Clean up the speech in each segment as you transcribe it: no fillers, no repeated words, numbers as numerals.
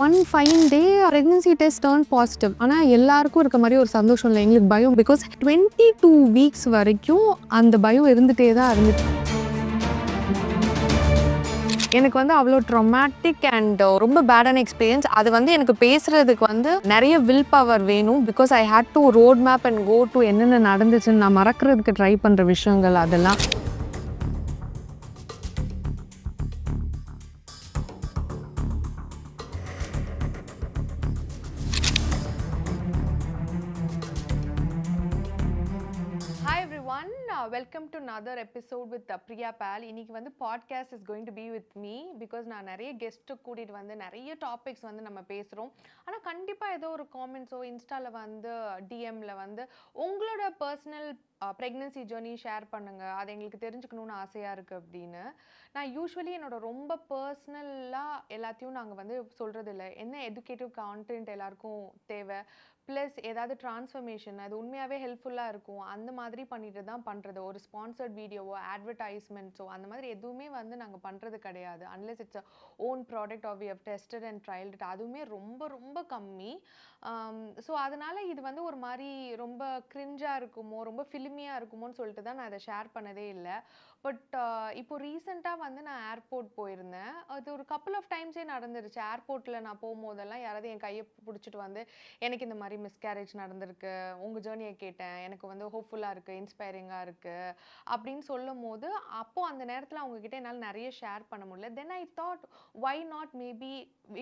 One fine day pregnancy test turn positive. ஆனால் எல்லாருக்கும் இருக்க மாதிரி ஒரு சந்தோஷம் இல்லை, எங்களுக்கு பயம். பிகாஸ் 22 வீக்ஸ் வரைக்கும் அந்த பயம் இருந்துகிட்டே தான் இருந்துச்சு. எனக்கு வந்து அவ்வளோ ட்ராமேட்டிக் அண்ட் ரொம்ப பேடான எக்ஸ்பீரியன்ஸ். அது வந்து எனக்கு பேசுறதுக்கு வந்து நிறைய வில் பவர் வேணும். Because I hate to road map and go to என்னென்ன நடந்துச்சுன்னு நான் மறக்கிறதுக்கு ட்ரை பண்ணுற விஷயங்கள் அதெல்லாம். Welcome to another episode with Priya Pal. இன்னைக்கு வந்து podcast is going to be with me. Because நான் நிறைய கெஸ்ட்டு கூட்டிகிட்டு வந்து நிறைய டாபிக்ஸ் வந்து நம்ம பேசுகிறோம். ஆனால் கண்டிப்பாக ஏதோ ஒரு காமெண்ட்ஸோ இன்ஸ்டாவில் வந்து டிஎம்மில் வந்து உங்களோட பர்சனல் ப்ரெக்னன்சி ஜேர்னி ஷேர் பண்ணுங்கள், அது எங்களுக்கு தெரிஞ்சுக்கணுன்னு ஆசையாக இருக்குது அப்படின்னு. நான் யூஸ்வலி என்னோட ரொம்ப பர்சனலாக எல்லாத்தையும் நாங்கள் வந்து சொல்கிறது இல்லை. என்ன எஜுகேட்டிவ் கான்டென்ட் எல்லாருக்கும் தேவை, ப்ளஸ் ஏதாவது ட்ரான்ஸ்ஃபர்மேஷன் அது உண்மையாகவே ஹெல்ப்ஃபுல்லாக இருக்கும் அந்த மாதிரி பண்ணிட்டு தான் பண்ணுறது. ஒரு ஸ்பான்சர்ட் வீடியோவோ அட்வர்டைஸ்மெண்ட்ஸோ அந்த மாதிரி எதுவுமே வந்து நாங்கள் பண்ணுறது கிடையாது. Unless it's a own product or we have tested and trialled, அதுவுமே ரொம்ப ரொம்ப கம்மி. ஸோ அதனால் இது வந்து ஒரு மாதிரி ரொம்ப கிரிஞ்சாக இருக்குமோ, ரொம்ப ஃபிலிமியாக இருக்குமோன்னு சொல்லிட்டு தான் நான் அதை ஷேர் பண்ணதே இல்லை. பட் இப்போ ரீசெண்டாக வந்து நான் ஏர்போர்ட் போயிருந்தேன். அது ஒரு கப்புள் ஆஃப் டைம்ஸே நடந்துருச்சு. ஏர்போர்ட்டில் நான் போகும்போதெல்லாம் யாராவது என் கையை பிடிச்சிட்டு வந்து எனக்கு இந்த மாதிரி மிஸ்கேரேஜ் நடந்திருக்கு, உங்கள் ஜேர்னியை கேட்டேன், எனக்கு வந்து ஹோப்ஃபுல்லாக இருக்குது, இன்ஸ்பைரிங்காக இருக்குது அப்படின்னு சொல்லும் போது அப்போது அந்த நேரத்தில் அவங்கக்கிட்ட என்னால் நிறைய ஷேர் பண்ண முடியல. Then I thought why not maybe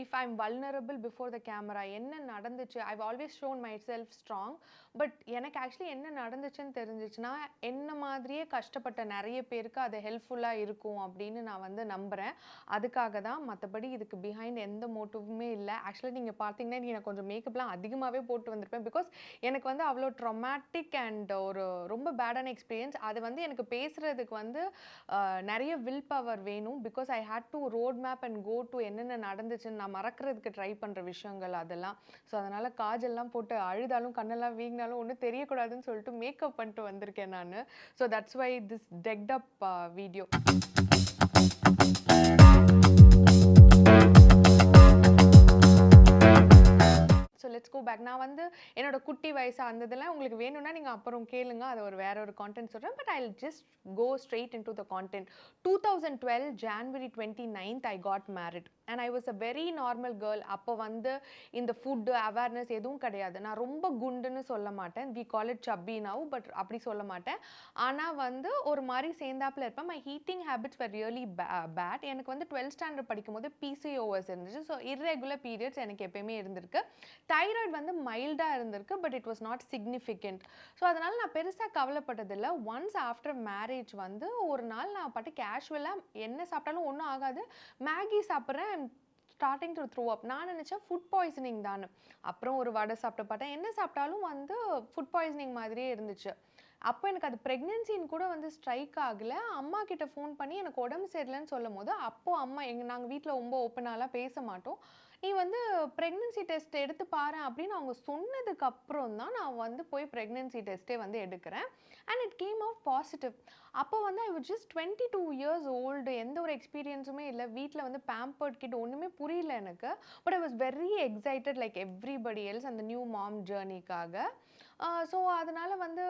if I am vulnerable before the camera, என்ன நடந்துச்சு. I've always shown myself strong. But எனக்கு ஆக்சுவலி என்ன நடந்துச்சுன்னு தெரிஞ்சிச்சுன்னா என்ன மாதிரியே கஷ்டப்பட்ட நிறைய பேருக்கு அது ஹெல்ப்ஃபுல்லாக இருக்கும் அப்படின்னு நான் வந்து நம்புகிறேன். அதுக்காக தான், மற்றபடி இதுக்கு பிஹைண்ட் எந்த மோட்டிவுமே இல்லை. ஆக்சுவலி நீங்கள் பார்த்தீங்கன்னா நீங்கள் கொஞ்சம் மேக்கப்லாம் அதிகமாகவே போட்டு வந்திருப்பேன். பிகாஸ் எனக்கு வந்து அவ்வளோ ட்ராமேட்டிக் அண்ட் ஒரு ரொம்ப பேடான எக்ஸ்பீரியன்ஸ். அது வந்து எனக்கு பேசுகிறதுக்கு வந்து நிறைய வில் பவர் வேணும். Because I hate to road map and go to என்னென்ன நடந்துச்சுன்னு நான் மறக்கிறதுக்கு ட்ரை பண்ணுற விஷயங்கள் அதெல்லாம். ஸோ அதனால் காஜெல்லாம் போட்டு அழுதாலும் கண்ணெல்லாம் வீங்கினாலும் ஒன்றும் தெரியக்கூடாதுன்னு சொல்லிட்டு மேக்கப் பண்ணிட்டு வந்திருக்கேன் நான். So that's why this decked up video. So let's go back. நான் வந்து என்னோட குட்டி வயசு அந்த இதெல்லாம் உங்களுக்கு வேணும்னா நீங்கள் அப்புறம் கேளுங்க, அது ஒரு வேற ஒரு கான்டென்ட் சொல்கிறேன். But I will just go straight into the content. 2012 January 29th I got married and I was a very normal girl. அப்போ வந்து இந்த ஃபுட்டு அவேர்னஸ் எதுவும் கிடையாது. நான் ரொம்ப குண்டுன்னு சொல்ல மாட்டேன், we call it chubby now, but அப்படி சொல்ல மாட்டேன். ஆனால் வந்து ஒரு மாதிரி சேர்ந்தாப்பில் இருப்பேன். My eating habits were really bad. எனக்கு வந்து 12th ஸ்டாண்டர்ட் படிக்கும்போது பிசிஓஎஸ் இருந்துச்சு. ஸோ இர்ரெகுலர் பீரியட்ஸ் எனக்கு எப்பயுமே இருந்திருக்கு. தைராய்டு வந்து மைல்டாக இருந்திருக்கு, but it was not significant. So அதனால் நான் பெருசாக கவலைப்பட்டதில்லை. ஒன்ஸ் ஆஃப்டர் மேரேஜ் வந்து ஒரு நாள் நான் பாட்டு கேஷுவலாக என்ன சாப்பிட்டாலும் ஒன்றும் ஆகாது, மேகி சாப்பிட்றேன், ஸ்டார்டிங் டு த்ரோ அப். நான் நினச்சேன் ஃபுட் பாய்சனிங் தான். அப்புறம் ஒரு வடை சாப்பிட்டு பார்த்தேன், என்ன சாப்பிட்டாலும் வந்து ஃபுட் பாய்சனிங் மாதிரியே இருந்துச்சு. அப்போ எனக்கு அது ப்ரெக்னென்சின்னு கூட வந்து ஸ்ட்ரைக் ஆகலை. அம்மா கிட்ட ஃபோன் பண்ணி எனக்கு உடம்பு சரியில்லைன்னு சொல்லும் போது அப்போது அம்மா நாங்கள் வீட்டில் ரொம்ப ஓப்பனாலாம் பேச மாட்டோம், நீ வந்து ப்ரெக்னென்சி டெஸ்ட் எடுத்து பாரு அப்படின்னு அவங்க சொன்னதுக்கு அப்புறம் தான் நான் வந்து போய் ப்ரெக்னென்சி டெஸ்ட்டே வந்து எடுக்கிறேன். And it came out positive. அப்போ வந்து I was just 22 years old. எந்த ஒரு எக்ஸ்பீரியன்ஸுமே இல்லை. வீட்டில் வந்து பேம்பர்ட் கிட் ஒன்றுமே புரியல எனக்கு. But I was very excited like everybody else அந்த நியூ மாம் ஜேர்னிக்காக. ஸோ அதனால் வந்து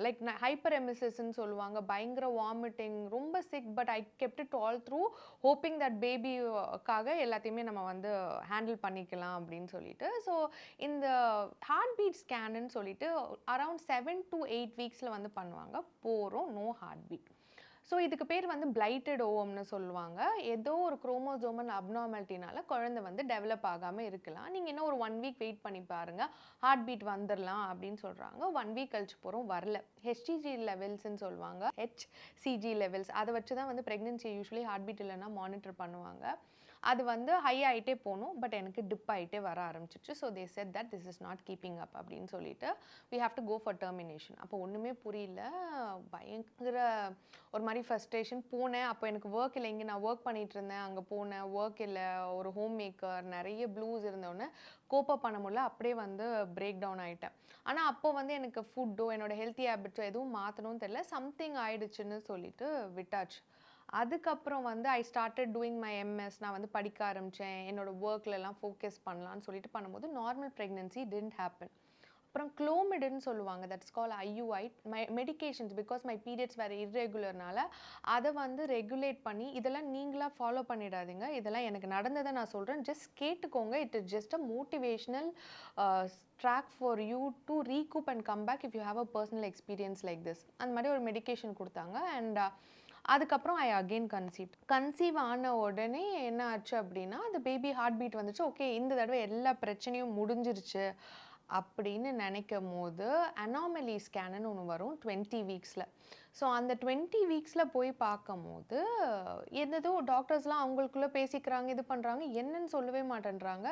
லைக் ஹைப்பர் எமிசிஸ்ன்னு சொல்லுவாங்க, பயங்கர வாமிட்டிங், ரொம்ப sick. But I kept it all through, hoping that பேபிக்காக எல்லாத்தையுமே நம்ம வந்து ஹேண்டில் பண்ணிக்கலாம் அப்படின்னு சொல்லிட்டு. ஸோ இந்த ஹார்ட் பீட் ஸ்கேனுன்னு சொல்லிட்டு அரவுண்ட் 7 to 8 வீக்ஸில் வந்து பண்ணுவாங்க. போகிறோம், நோ ஹார்ட் பீட். ஸோ இதுக்கு பேர் வந்து பிளைட்டட் ஓவம்னு சொல்லுவாங்க. ஏதோ ஒரு குரோமோசோமல் அப்நார்மாலிட்டினால குழந்தை வந்து டெவலப் ஆகாமல் இருக்கலாம். நீங்கள் இன்னும் ஒரு 1 வீக் வெயிட் பண்ணி பாருங்கள், ஹார்ட் பீட் வந்துடலாம் அப்படின்னு சொல்கிறாங்க. 1 வீக் கழிச்சு போகிறோம், வரல. ஹெச்டிஜி லெவல்ஸ்ன்னு சொல்லுவாங்க, ஹெச்சிஜி லெவல்ஸ், அதை வச்சு தான் வந்து ப்ரெக்னென்சி யூஸ்வலி ஹார்ட் பீட் இல்லைன்னா மானிட்டர் பண்ணுவாங்க. அது வந்து ஹை ஆகிட்டே போகணும், பட் எனக்கு டிப் ஆகிட்டே வர ஆரம்பிச்சிச்சு. So they said that this is not keeping up அப்படின்னு சொல்லிட்டு we have to go for termination. அப்போ ஒன்றுமே புரியல, பயங்கர ஒரு மாதிரி ஃபர்ஸ்ட்ரேஷன். போனேன், அப்போ எனக்கு ஒர்க் இல்லை, இங்கே நான் ஒர்க் பண்ணிகிட்டு இருந்தேன், அங்கே போனேன், ஒர்க் இல்லை, ஒரு ஹோம் மேக்கர், நிறைய ப்ளூஸ் இருந்தோடனே கோப்பப் பண்ண முடியல, அப்படியே வந்து பிரேக் டவுன் ஆகிட்டேன். ஆனால் அப்போ வந்து எனக்கு ஃபுட்டோ என்னோடய ஹெல்த்தி ஹேபிட்ஸோ எதுவும் மாற்றணும்னு தெரியல, சம்திங் ஆயிடுச்சுன்னு சொல்லிட்டு விட்டாச்சு. அதுக்கப்புறம் வந்து I started doing my MS. நான் வந்து படிக்க ஆரம்பிச்சேன். என்னோட ஒர்க்லலாம் ஃபோக்கஸ் பண்ணலான்னு சொல்லிட்டு பண்ணும்போது நார்மல் ப்ரெக்னன்சி டிட்ன்ட் ஹேப்பன். அப்புறம் குளோமிடுன்னு சொல்லுவாங்க. That's call IUI medications because my periods வேறு இர்ரெகுலர்னால அதை வந்து ரெகுலேட் பண்ணி இதெல்லாம் நீங்களாக ஃபாலோ பண்ணிடாதீங்க. இதெல்லாம் எனக்கு நடந்ததை நான் சொல்கிறேன். ஜஸ்ட் கேட்டுக்கோங்க. It is just a motivational track for you to recoup and come back if you have a personal experience like this. அந்த மாதிரி ஒரு மெடிகேஷன் கொடுத்தாங்க. அண்ட் அதுக்கப்புறம் ஐ அகெயின் கன்சீவ் ஆன உடனே என்ன ஆச்சு அப்படின்னா அந்த பேபி ஹார்ட் பீட் வந்துச்சு. ஓகே, இந்த தடவை எல்லா பிரச்சனையும் முடிஞ்சிருச்சு அப்படின்னு நினைக்கும் போது அனாமலி ஸ்கேனுன்னு ஒன்று வரும் 20 வீக்ஸில். ஸோ அந்த 20 வீக்ஸில் போய் பார்க்கும்போது என்னதோ டாக்டர்ஸ்லாம் அவங்களுக்குள்ளே பேசிக்கிறாங்க, இது பண்ணுறாங்க, என்னன்னு சொல்லவே மாட்டேன்றாங்க.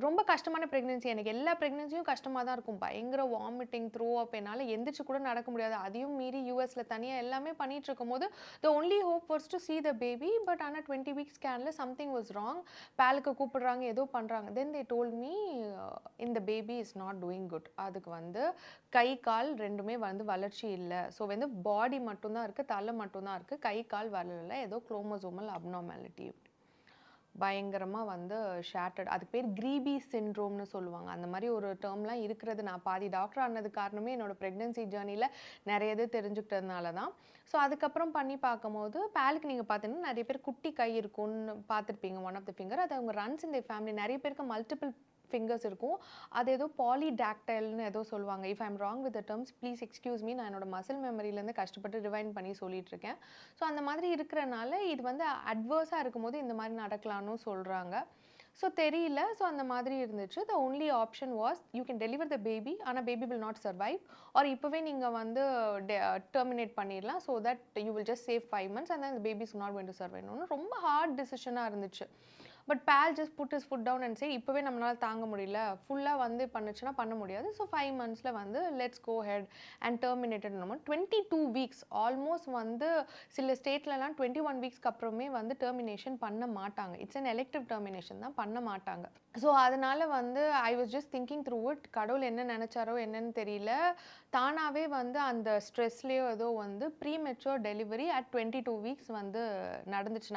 ரொம்ப கஷ்டமான ப்ரெக்னென்சி. எனக்கு எல்லா ப்ரெக்னென்சியும் கஷ்டமாக தான் இருக்கும். பயங்கர வாமிட்டிங், த்ரோ அப், என்னால் எந்திரிச்சு கூட நடக்க முடியாது. அதையும் மீறி யூஎஸில் தனியாக எல்லாமே பண்ணிட்டு இருக்கும்போது the only hope was to see the baby. But ஆனால் 20 வீக்ஸ் ஸ்கேனில் சம்திங் வாஸ் ராங். பேலுக்கு கூப்பிடுறாங்க, ஏதோ பண்ணுறாங்க. தென் தே டோல்ட் மீ இந்த baby is not doing good. அதுக்கு வந்து கை கால் ரெண்டுமே வந்து வளர்ச்சி இல்லை. ஸோ வந்து பாடி மட்டும்தான் இருக்குது, தலை மட்டும்தான் இருக்குது, கை கால் வளரலை, ஏதோ குரோமோசோமல் அப்நார்மாலிட்டி. பயங்கரமாக வந்து ஷேட்டர்ட். அதுக்கு பேர் கிரீபி சிண்ட்ரோம்னு சொல்லுவாங்க. அந்த மாதிரி ஒரு டேர்ம்லாம் இருக்கிறது நான் பாதி டாக்டர் ஆனது காரணமே என்னோடய ப்ரெக்னென்சி ஜேர்னியில் நிறைய இது தெரிஞ்சுக்கிட்டதுனால தான். ஸோ அதுக்கப்புறம் பண்ணி பார்க்கும்போது பேலுக்கு நீங்கள் பார்த்தீங்கன்னா நிறைய பேர் குட்டி கை இருக்கும்னு பார்த்துருப்பீங்க, ஒன் ஆஃப் த ஃபிங்கர். அது அவங்க ரன்ஸ் இந்த ஃபேமிலி. நிறைய பேருக்கு மல்டிபிள் ஃபிங்கர்ஸ் இருக்கும். அது ஏதோ பாலிடாக்டைல்னு ஏதோ சொல்லுவாங்க. If I'm wrong with the terms please excuse me. நான் என்னோட மசில் மெமரியிலேருந்து கஷ்டப்பட்டு ரிவைண்ட் பண்ணி சொல்லிட்டு இருக்கேன். ஸோ அந்த மாதிரி இருக்கிறனால இது வந்து அட்வர்ஸாக இருக்கும்போது இந்த மாதிரி நடக்கலான்னு சொல்கிறாங்க. ஸோ தெரியல. ஸோ அந்த மாதிரி இருந்துச்சு. The only option was you can deliver the baby, ஆனால் baby will not survive. Or இப்போவே நீங்கள் வந்து டெர்மினேட் பண்ணிடலாம். So that you will just save 5 months and then baby is not going to சர்வைவ்னு ரொம்ப ஹார்ட் டிசிஷனாக இருந்துச்சு. பட் பேல் just put his foot down and say இப்போவே நம்மளால் தாங்க முடியல, ஃபுல்லாக வந்து பண்ணுச்சுன்னா பண்ண முடியாது. ஸோ 5 monthsல வந்து let's go head and terminated. நம்ம 22 வீக்ஸ் ஆல்மோஸ்ட் வந்து சில ஸ்டேட்லலாம் 21 வீக்ஸ்க்கு அப்புறமே வந்து டெர்மினேஷன் பண்ண மாட்டாங்க. இட்ஸ் அன் எலெக்டிவ் டெர்மினேஷன் தான், பண்ண மாட்டாங்க. ஸோ அதனால் வந்து I was just thinking through it. கடவுள் என்ன நினச்சாரோ என்னன்னு தெரியல, தானாகவே வந்து அந்த ஸ்ட்ரெஸ்லேயோ ஏதோ வந்து ப்ரீமெச்சூர் டெலிவரி அட் 22 வீக்ஸ் வந்து நடந்துச்சு.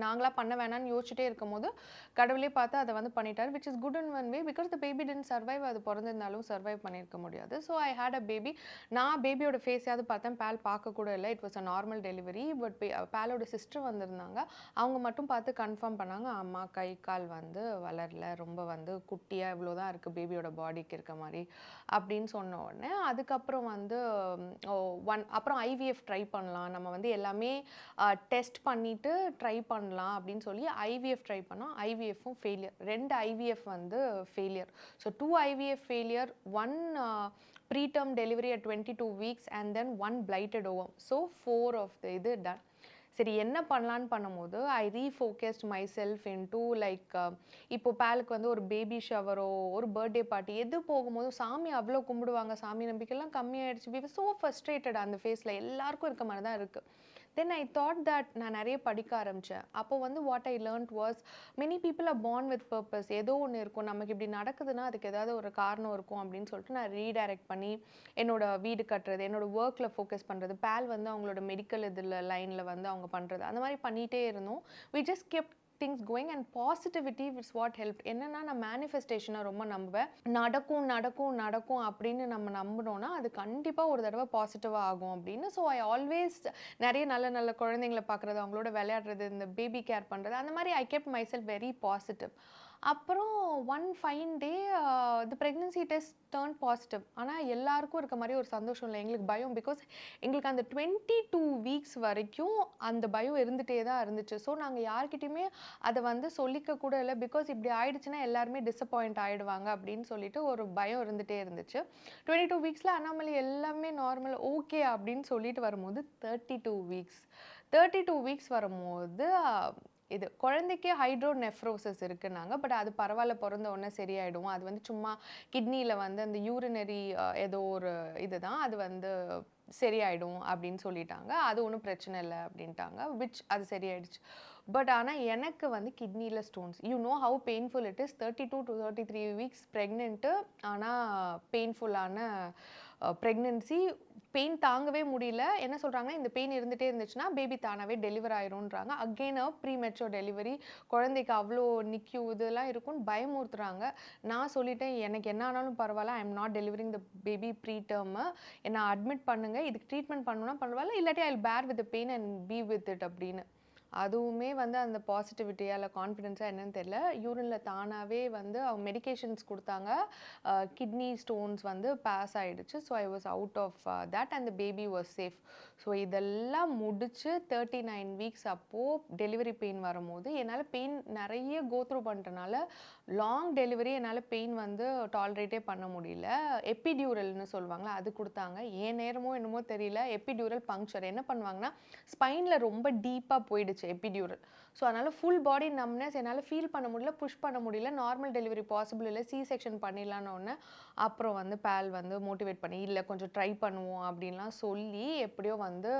நாங்களாக பண்ண வேணான்னு யோசிச்சுட்டே இருக்கும் போது கடவுளே பார்த்து அதை வந்து பண்ணிட்டார். Which is good in one way because the baby didn't survive. அது பிறந்திருந்தாலும் சர்வைவ் பண்ணியிருக்க முடியாது. So I had a baby. நான் பேபியோட ஃபேஸையாவது பார்த்தேன், பேல் பார்க்க கூட இல்லை. It was a normal delivery. But பேலோட சிஸ்டர் வந்திருந்தாங்க. அவங்க மட்டும் பார்த்து கன்ஃபார்ம் பண்ணாங்க, அம்மா கை கால் வந்து வளரல, ரொம்ப வந்து குட்டியாக இவ்வளோதான் இருக்குது பேபியோட பாடிக்கு இருக்க மாதிரி அப்படின்னு சொன்ன உடனே அதுக்கப்புறம் வந்து அப்புறம் ஐவிஎஃப் ட்ரை பண்ணலாம், நம்ம வந்து எல்லாமே டெஸ்ட் பண்ணிவிட்டு ட்ரை பண்ணலாம் அப்படின்னு சொல்லி ஐவிஎஃப் ட்ரை பண்ணோம். ஐவிஎஃப்பும் ஃபெயிலியர். 2 ஐவிஎஃப் வந்து failure. So 2 IVF failure, 1 preterm delivery at 22 weeks and then 1 blighted ovum. So 4 of the இது டன். சரி என்ன பண்ணலான்னு பண்ணும்போது I refocused myself into like இப்போ பேலுக்கு வந்து ஒரு பேபி ஷவரோ ஒரு பர்த்டே பார்ட்டி எது போகும்போது சாமி அவ்வளோ கும்பிடுவாங்க, சாமி நம்பிக்கைலாம் கம்மியாயிடுச்சு. We were so frustrated. அந்த ஃபேஸில் எல்லாருக்கும் இருக்க மாதிரி தான் இருக்குது. தென் ஐ தாட் தட் நான் நிறைய படிக்க ஆரம்பித்தேன். அப்போ வந்து what I learned was many people are born with purpose. ஏதோ ஒன்று இருக்கும், நமக்கு இப்படி நடக்குதுன்னா அதுக்கு ஏதாவது ஒரு காரணம் இருக்கும் அப்படின்னு சொல்லிட்டு நான் ரீடைரக்ட் பண்ணி என்னோட வீடு கட்டுறது, என்னோட ஒர்க்கில் ஃபோக்கஸ் பண்ணுறது, பேல் வந்து அவங்களோட மெடிக்கல் இதில் லைனில் வந்து அவங்க பண்ணுறது, அந்த மாதிரி பண்ணிகிட்டே இருந்தோம். We just kept things going and positivity it's what help. என்னன்னா நான் மேனிஃபெஸ்டேஷனை ரொம்ப நம்புவேன். நடக்கும் நடக்கும் நடக்கும் அப்படின்னு நம்ம நம்பினோன்னா அது கண்டிப்பாக ஒரு தடவை பாசிட்டிவாக ஆகும் அப்படின்னு. ஸோ ஐ ஆல்வேஸ் நிறைய நல்ல நல்ல குழந்தைங்களை பார்க்குறது, அவங்களோட விளையாடுறது, இந்த பேபி கேர் பண்ணுறது, அந்த மாதிரி ஐ kept my self very positive. அப்புறம் ஒன் ஃபைன் டே தி ப்ரெக்னன்சி டெஸ்ட் டர்ன் பாசிட்டிவ். ஆனால் எல்லாருக்கும் இருக்க மாதிரி ஒரு சந்தோஷம் இல்லை, எங்களுக்கு பயம். பிகாஸ் எங்களுக்கு அந்த 22 வீக்ஸ் வரைக்கும் அந்த பயம் இருந்துகிட்டே தான் இருந்துச்சு. ஸோ நாங்கள் யார்கிட்டையுமே அதை வந்து சொல்லிக்க கூட இல்லை. பிகாஸ் இப்படி ஆயிடுச்சுன்னா எல்லாருமே டிசப்பாயிண்ட் ஆகிடுவாங்க அப்படின்னு சொல்லிட்டு ஒரு பயம் இருந்துகிட்டே இருந்துச்சு. 22 வீக்ஸில் அனாமலி எல்லாமே நார்மல் ஓகே அப்படின்னு சொல்லிட்டு வரும்போது 32 வீக்ஸ் வரும்போது இது குழந்தைக்கே ஹைட்ரோநெஃப்ரோசிஸ் இருக்குன்னாங்க. பட் அது பரவாயில்ல, பிறந்த உடனே சரியாயிடும். அது வந்து சும்மா கிட்னியில் வந்து அந்த யூரினரி ஏதோ ஒரு இதுதான், அது வந்து சரியாயிடும் அப்படின்னு சொல்லிட்டாங்க. அது ஒன்றும் பிரச்சனை இல்லை அப்படின்ட்டாங்க. அது சரியாயிடுச்சு. பட் ஆனால் எனக்கு வந்து கிட்னியில் stones. You know how painful it is. 32 to 33 weeks pregnant, ஆனால் பெயின்ஃபுல்லான ப்ரெக்னென்சி பெயின் தாங்கவே முடியல. என்ன சொல்றாங்கன்னா, இந்த பெயின் இருந்துட்டே இருந்துச்சுன்னா, பேபி தானாவே டெலிவர் ஆயிரும்ன்றாங்க. Again premature delivery. குழந்தைக்கு அவ்ளோ NICU இதெல்லாம் இருக்கும்னு பயமுறுத்துறாங்க. நான் சொல்லிட்டேன், எனக்கு என்ன ஆனாலும் பரவால்ல. I am not delivering the baby preterm. என்ன அட்மிட் பண்ணுங்க. இதுக்கு ட்ரீட்மெண்ட் பண்ணணும்னா பரவால்ல. இல்லாட்டி I will bear with the pain and be with it அப்படின்னு. அதுவுமே வந்து அந்த பாசிட்டிவிட்டியா இல்ல கான்ஃபிடன்ஸா என்னன்னு தெரியல. யூரின்ல தானாவே வந்து அவங்க மெடிகேஷன்ஸ் குடுத்தாங்க. கிட்னி ஸ்டோன்ஸ் வந்து பாஸ் ஆயிடுச்சு. So I was out of that and the baby was safe. So இதெல்லாம் முடிச்சு 39 வீக்ஸ் அப்போ டெலிவரி பெயின் வரும்போது என்னால பெயின் நெறைய கோ த்ரூ பண்ணிட்டனால லாங் டெலிவரி என்னால பெயின் வந்து டாலரேட்டே பண்ண முடியல. எபிடியூரல்னு சொல்லுவாங்கல்ல அது குடுத்தாங்க. ஏன் நேரமோ என்னமோ தெரியல எபிடியூரல் பங்க்சர் என்ன பண்ணுவாங்கன்னா, ஸ்பைன்ல ரொம்ப டீப்பா போயிடுச்சு எபிடியூரல். ஸோ அதனால ஃபுல் பாடி நம்ப்னஸ் என்னால ஃபீல் பண்ண முடியல, புஷ் பண்ண முடியல. நார்மல் டெலிவரி பாசிபிள் இல்ல. சி செக்ஷன் பண்ணிடலான்னோனே, அப்புறம் வந்து பால் வந்து மோட்டிவேட் பண்ணி, இல்ல கொஞ்சம் ட்ரை பண்ணுவோம் அப்படின்லாம் சொல்லி, எப்படியோ வந்து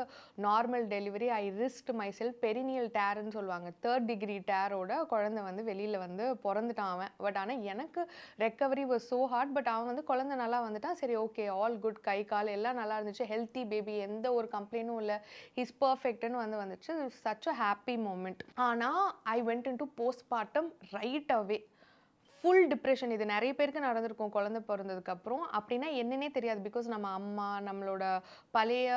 normal delivery I risked myself. Perineal டேர்ன்னு சொல்லுவாங்க. 3rd டிகிரி டேரோட குழந்தை வந்து வெளியில வந்து பொறந்துட்டான் அவன். பட் ஆனா எனக்கு recovery was so hard. But அவன் வந்து குழந்தை நல்லா வந்துட்டான். சரி ஓகே ஆல் குட். கை, கால் எல்லாம் நல்லா இருந்துச்சு. Healthy baby. எந்த ஒரு கம்ப்ளைண்ட்டும் இல்ல. ஹி இஸ் பெர்ஃபெக்ட்ன்னு வந்துச்சு. Such a happy moment. ஆனா I went into postpartum right away. Full depression. இது நெறைய பேருக்கு நடந்திருக்கும் குழந்தை பொறந்ததுக்கு அப்புறம். அப்படின்னா என்னன்னே தெரியாது. பிகாஸ் நம்ம அம்மா, நம்மளோட பழைய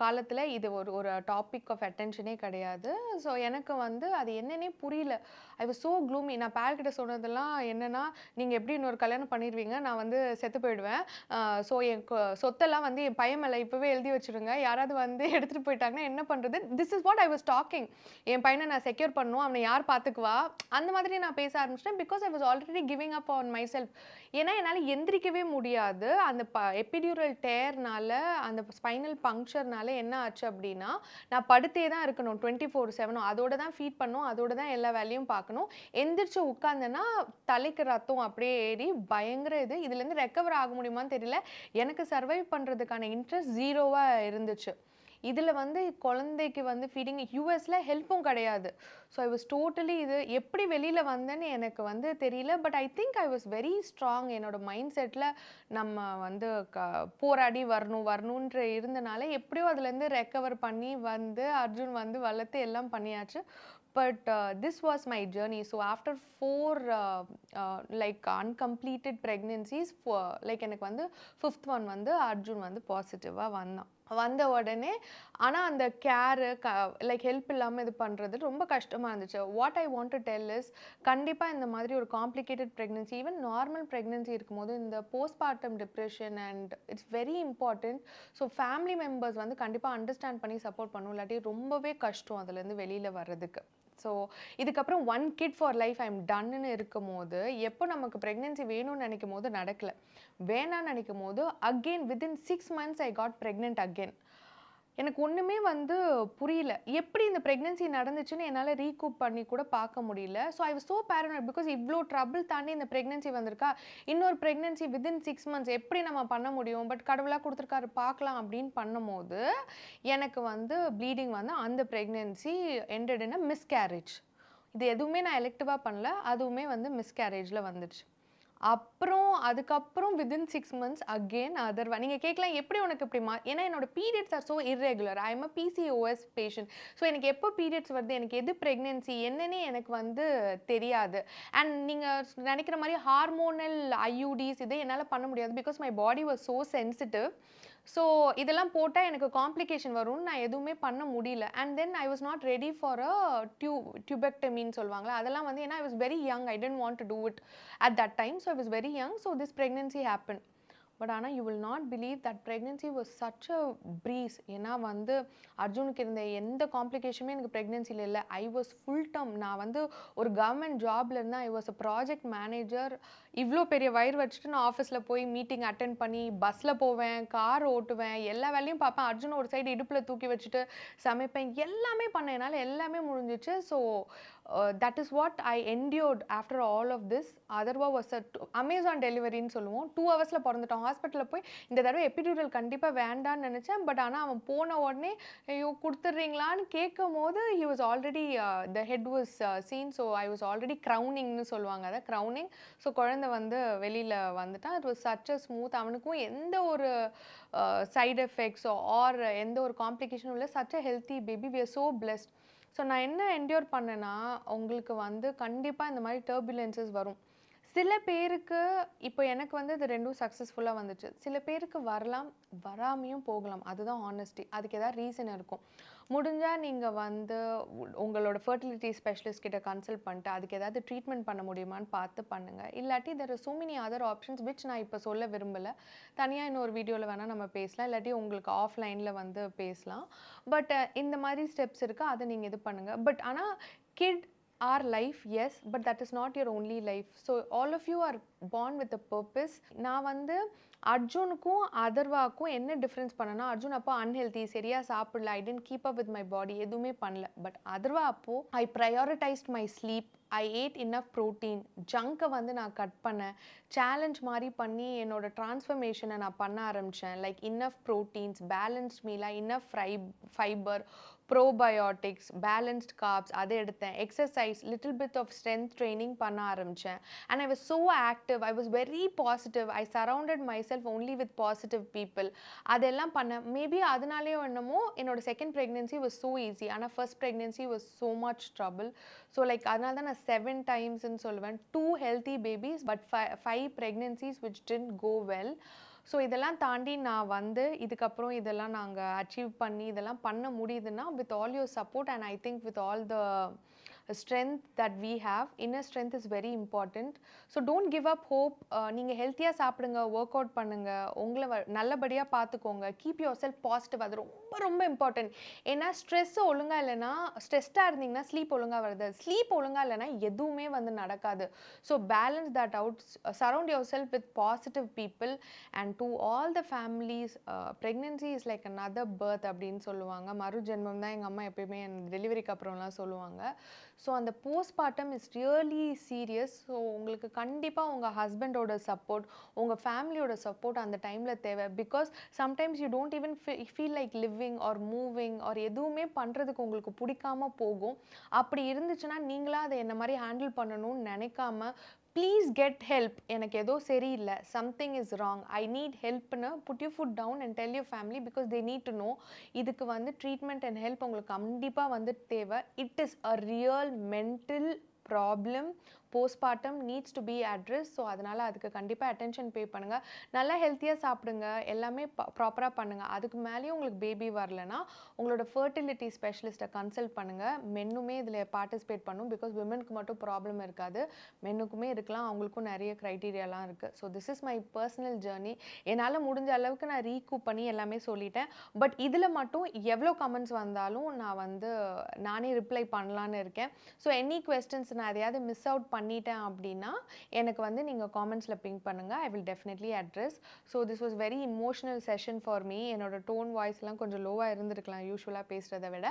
காலத்துல இது ஒரு ஒரு டாபிக் ஆஃப் அட்டென்ஷனே கிடையாது. ஸோ எனக்கு வந்து அது என்னன்னே புரியல. I was so gloomy. நான் பால் கிட்ட சொன்னதெல்லாம் என்னன்னா, நீங்க எப்படி இன்னொரு கல்யாணம் பண்ணிருவீங்க? நான் வந்து செத்து போயிடுவேன். ஸோ என் சொத்தெல்லாம் வந்து என் பையன் மேல இப்பவே எழுதி வச்சுருங்க. யாராவது வந்து எடுத்துட்டு போயிட்டாங்கன்னா என்ன பண்றது? This is what I was talking. என் பையனை நான் செக்யூர் பண்ணணும். அவனை யார் பார்த்துக்குவா? அந்த மாதிரி நான் பேச ஆரம்பிச்சிட்டேன். Because I was already giving up on my self. ஏன்னா என்னால எந்திரிக்கவே முடியாது. அந்த எபிடியூரல் டேர்னால, அந்த ஸ்பைனல் பங்க்சர்னால என்ன ஆச்சு அப்படின்னா, நான் படுத்தே தான் இருக்கணும் 24/7. அதோட தான் ஃபீட் பண்ணணும். அதோட தான் எல்லா வேலையும் பார்க்கணும். எந்திரிச்சு உட்கார்ந்தேன்னா தலைக்கு ரத்தம் அப்படியே ஏறி பயங்கர இது. இதுலேருந்து ரெக்கவர் ஆக முடியுமான்னு தெரியல. எனக்கு சர்வைவ் பண்றதுக்கான இன்ட்ரெஸ்ட் 0வா இருந்துச்சு. இதுல வந்து குழந்தைக்கு வந்து ஃபீடிங் யுஎஸ்ல ஹெல்ப்பும் கிடையாது. ஸோ ஐ வாஸ் டோட்டலி இது எப்படி வெளியில வந்தேன்னு எனக்கு வந்து தெரியல. But I think I was very strong. என்னோட மைண்ட் செட்ல நம்ம வந்து போராடி வரணுன்ற இருந்தனால எப்படியோ அதுலேருந்து ரெக்கவர் பண்ணி வந்து அர்ஜுன் வந்து வளர்த்து எல்லாம் பண்ணியாச்சு. But this was my journey. So after 4 like uncompleted pregnancies like எனக்கு வந்து 5th ஒன் வந்து அர்ஜுன் வந்து பாசிட்டிவாக வந்தான். வந்த உடனே ஆனா அந்த கேரு லைக் ஹெல்ப் இல்லாம இது பண்றது ரொம்ப கஷ்டமா இருந்துச்சு. What I want to tell is கண்டிப்பா இந்த மாதிரி ஒரு complicated pregnancy even normal pregnancy இருக்கும்போது இந்த postmortem depression and it's very important. So family members வந்து கண்டிப்பா அண்டர்ஸ்டாண்ட் பண்ணி சப்போர்ட் பண்ணும். இல்லாட்டி ரொம்பவே கஷ்டம் அதுலேருந்து வெளியில வர்றதுக்கு. ஸோ இதுக்கப்புறம் 1 kid for life I am டன்னு இருக்கும்போது எப்போ நமக்கு ப்ரெக்னென்சி வேணும்னு நினைக்கும் போது நடக்கல. வேணான்னு நினைக்கும் போது again within 6 months I got pregnant again. எனக்கு ஒண்ணுமே வந்து புரியல. எப்படி இந்த பிரெக்னன்சி நடந்துச்சுன்னு என்னால ரீகூப் பண்ணி கூட பார்க்க முடியல. So I was so paranoid. Because இவ்ளோ ட்ரபிள் தாண்டி இந்த பிரெக்னன்சி வந்திருக்கா. இன்னொரு பிரெக்னன்சி வித்தின் 6 months எப்படி நம்ம பண்ண முடியும்? பட் கடவுளா குடுத்துருக்காரு பார்க்கலாம் அப்படின்னு பண்ணும்போது, எனக்கு வந்து ப்ளீடிங் வந்து அந்த பிரெக்னன்சி எண்டட் இன் அ மிஸ்கேரேஜ். இது எதுவுமே நான் எலெக்டிவா பண்ணல. அதுவுமே வந்து மிஸ்கேரேஜ்ல வந்துடுச்சு. அப்புறம் அதுக்கப்புறம் வித்தின் 6 months அகெயின் நீங்க கேட்கலாம் எப்படி உனக்கு இப்படி ஏன்னா என்னோட periods are so irregular. I am a PCOS patient. So எனக்கு எப்போ பீரியட்ஸ் வருது, எனக்கு எது பிரெக்னன்சி என்னன்னே எனக்கு வந்து தெரியாது. அண்ட் நீங்க நினைக்கிற மாதிரி ஹார்மோனல் IUDs இது என்னால் பண்ண முடியாது. Because my body was so sensitive. So இதெல்லாம் போட்டால் எனக்கு காம்ப்ளிகேஷன் வரும்னு நான் எதுவுமே பண்ண முடியல. And then I was not ready for a டியூபெக்டமின்னு சொல்லுவாங்களா அதெல்லாம் வந்து ஏன்னா I was very young. I didn't want to do it at that time. So I was very young. So this pregnancy happen. But ஆனால் you will not believe that pregnancy was such a breeze. ஏன்னா வந்து அர்ஜுனுக்கு இருந்த எந்த காம்ப்ளிகேஷனுமே எனக்கு ப்ரெக்னன்சியில் இல்லை. I was full term. நான் வந்து ஒரு கவர்மெண்ட் ஜாப்ல இருந்தேன். ஐ வாஸ் அ ப்ராஜெக்ட் மேனேஜர். இவ்வளோ பெரிய வயிறு வச்சுட்டு நான் ஆஃபீஸில் போய் மீட்டிங் அட்டென்ட் பண்ணி பஸ்ஸில் போவேன், கார் ஓட்டுவேன், எல்லா வேலையும் பார்ப்பேன். அர்ஜுன் ஒரு சைடு இடுப்பில் தூக்கி வச்சுட்டு சமைப்பேன். எல்லாமே பண்ணேன். என்னால் எல்லாமே முடிஞ்சிச்சு. So that is what I endured after all of this. Atharva was Amazon டெலிவரின்னு சொல்லுவோம். 2 ஹவர்ஸில் பிறந்துட்டோம். ஹாஸ்பிட்டலில் போய் இந்த தடவை எபிடியூரல் கண்டிப்பாக வேண்டான்னு நினச்சேன். பட் ஆனால் அவன் போன உடனே ஐயோ கொடுத்துட்றீங்களான்னு கேட்கும் போது he was already the head was seen. So I was already க்ரௌனிங்னு சொல்லுவாங்க, அதை க்ரௌனிங். ஸோ குழந்தை வந்து வெளியில் வந்துட்டான். It was such a smooth. அவனுக்கும் எந்த ஒரு சைடு எஃபெக்ட்ஸோ ஆர் எந்த ஒரு காம்ப்ளிகேஷனும் இல்லை. Such a healthy baby. We are so blessed. So நான் என்ன என்டியூர் பண்ணேன்னா, உங்களுக்கு வந்து கண்டிப்பாக இந்த மாதிரி டர்புலன்சஸ் வரும். சில பேருக்கு இப்போ எனக்கு வந்து இது 2ம் சக்ஸஸ்ஃபுல்லாக வந்துச்சு. சில பேருக்கு வரலாம், வராமையும் போகலாம். அதுதான் ஹானஸ்டி. அதுக்கு ஏதாவது ரீசன் இருக்கும். முடிஞ்சால் நீங்கள் வந்து உங்களோட ஃபர்டிலிட்டி ஸ்பெஷலிஸ்ட் கிட்ட கன்சல்ட் பண்ணிட்டு அதுக்கு ஏதாவது ட்ரீட்மெண்ட் பண்ண முடியுமான்னு பார்த்து பண்ணுங்கள். இல்லாட்டி there are so many other options which நான் இப்போ சொல்ல விரும்பலை. தனியாக இன்னொரு வீடியோவில் வேணால் நம்ம பேசலாம். இல்லாட்டி உங்களுக்கு ஆஃப்லைனில் வந்து பேசலாம். பட் இந்த மாதிரி ஸ்டெப்ஸ் இருக்குது, அதை நீங்கள் இது பண்ணுங்கள். பட் ஆனால் kit our life, yes, but that is not your only life. So all of you are born with a purpose. நான் வந்து அர்ஜுனுக்கும் அதர்வாக்கும் என்ன டிஃப்ரென்ஸ் பண்ணனா, அர்ஜுன் அப்போ அன்ஹெல்தி, சரியா சாப்பிடல, I didn't keep up with my body, எதுவுமே பண்ணல. பட் அதர்வா அப்போ I prioritised my sleep, I ate enough protein, ஜங்கை வந்து நான் கட் பண்ணேன், சேலஞ்ச் மாதிரி பண்ணி என்னோட டிரான்ஸ்ஃபர்மேஷனை நான் பண்ண ஆரம்பித்தேன். லைக் இனஃப் ப்ரோட்டீன்ஸ், பேலன்ஸ்ட் மீலாக, enough fibre, probiotics, balanced carbs அதை எடுத்தேன். Exercise, little bit of strength training பண்ண ஆரம்பித்தேன். And I was so active, I was very positive, I surrounded myself only with positive people. அதெல்லாம் பண்ணேன். Maybe அதனாலேயோ என்னமோ என்னோட second pregnancy was so easy. ஆனால் first pregnancy was so much trouble. So like அதனால தான் நான் 7 டைம்ஸ்ன்னு சொல்லுவேன். 2 healthy babies but 5 pregnancies which didn't go well. So இதெல்லாம் தாண்டி நான் வந்து இதுக்கப்புறம் இதெல்லாம் நாங்கள் அச்சீவ் பண்ணி இதெல்லாம் பண்ண முடியுதுன்னா with all your support and I think with all the strength that we have. Inner strength is very important. So don't give up hope. நீங்கள் ஹெல்த்தியாக சாப்பிடுங்க, ஒர்க் அவுட் பண்ணுங்கள், உங்களை நல்லபடியாக பார்த்துக்கோங்க, கீப் யுவர் செல்ஃப் பாசிட்டிவ். அது ரொம்ப ரொம்ப இம்பார்ட்டன்ட். ஏன்னா ஸ்ட்ரெஸ் ஒழுங்காக இல்லைன்னா, ஸ்ட்ரெஸ்டாக இருந்தீங்கன்னா ஸ்லீப் ஒழுங்காக வருது, ஸ்லீப் ஒழுங்காக இல்லைன்னா எதுவுமே வந்து நடக்காது. So balance that out, surround your self with positive people. And to all the families, pregnancy is like another birth அப்படின்னு சொல்லுவாங்க. மறு ஜென்மம் தான் எங்கள் அம்மா எப்பயுமே டெலிவரிக்கு அப்புறம்லாம் சொல்லுவாங்க. ஸோ அந்த postmortem is really serious. So உங்களுக்கு கண்டிப்பாக உங்கள் ஹஸ்பண்டோட சப்போர்ட், உங்கள் ஃபேமிலியோட சப்போர்ட் அந்த டைமில் தேவை. Because sometimes you don't even feel like living or moving or எதுவுமே பண்ணுறதுக்கு உங்களுக்கு பிடிக்காம போகும். அப்படி இருந்துச்சுன்னா நீங்களாக அதை என்ன மாதிரி ஹேண்டில் பண்ணணும்னு நினைக்காம ப்ளீஸ் கெட் ஹெல்ப். எனக்கு ஏதோ சரியில்லை, something is wrong, I need ஹெல்ப்னு put you foot down and tell your family. Because they need to know இதுக்கு வந்து ட்ரீட்மெண்ட் அண்ட் ஹெல்ப் உங்களுக்கு கண்டிப்பாக வந்து தேவை. It is a real mental problem. Postmortem needs to be address. So அதனால் அதுக்கு கண்டிப்பாக அட்டென்ஷன் பே பண்ணுங்கள். நல்லா ஹெல்த்தியாக சாப்பிடுங்க, எல்லாமே ப்ராப்பராக பண்ணுங்கள். அதுக்கு மேலேயும் உங்களுக்கு பேபி வரலன்னா உங்களோட ஃபர்டிலிட்டி ஸ்பெஷலிஸ்ட்டை கன்சல்ட் பண்ணுங்கள். மென்னுமே இதில் பார்ட்டிசிபேட் பண்ணும். பிகாஸ் விமனுக்கு மட்டும் ப்ராப்ளம் இருக்காது, மென்னுக்குமே இருக்கலாம். அவங்களுக்கும் நிறைய க்ரைட்டீரியாலாம் இருக்குது. So this is my personal journey. என்னால் முடிஞ்ச அளவுக்கு நான் ரீகூப் பண்ணி எல்லாமே சொல்லிட்டேன். பட் இதில் மட்டும் எவ்வளோ கமெண்ட்ஸ் வந்தாலும் நான் வந்து நானே ரிப்ளை பண்ணலான்னு இருக்கேன். ஸோ எனி கொஸ்டின்ஸ் நான் எதையாவது மிஸ் அவுட் பண்ணிட்டேன் அப்படின்னா எனக்கு வந்து நீங்கள் காமெண்ட்ஸில் பிங்க் பண்ணுங்கள். I will definitely address. So this was very emotional session for me. என்னோட டோன் வாய்ஸ்லாம் கொஞ்சம் லோவாக இருந்திருக்கலாம் யூஸ்வலாக பேசுகிறத விட.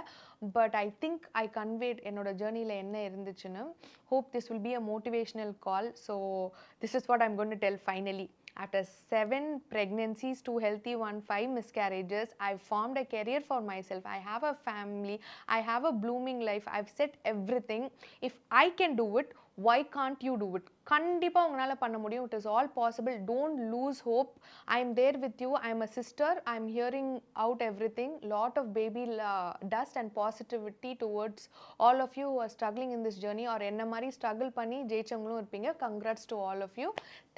But I think I conveyed என்னோட ஜேர்னியில் என்ன இருந்துச்சுன்னு. Hope this will be a motivational call. So this is what I'm going to tell finally. After 7 pregnancies, 2 healthy, 5 miscarriages, I've formed a career for myself. I have a family. I have a blooming life. I've set everything. If I can do it, why can't you do it? கண்டிப்பாக உங்களால் பண்ண முடியும். It is all possible. Don't lose hope. I'm there with you. I'm a sister. I'm hearing out everything. Lot of baby dust and positivity towards all of you who are struggling in this journey or என்ன மாதிரி struggle பண்ணி ஜெயிச்சவங்களும் இருப்பீங்க. Congrats to all of you.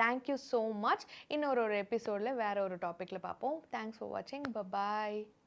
Thank you so much. இன்னொரு எபிசோடில் வேற ஒரு டாப்பிக்கில் பார்ப்போம். Thanks for watching. Bye-bye.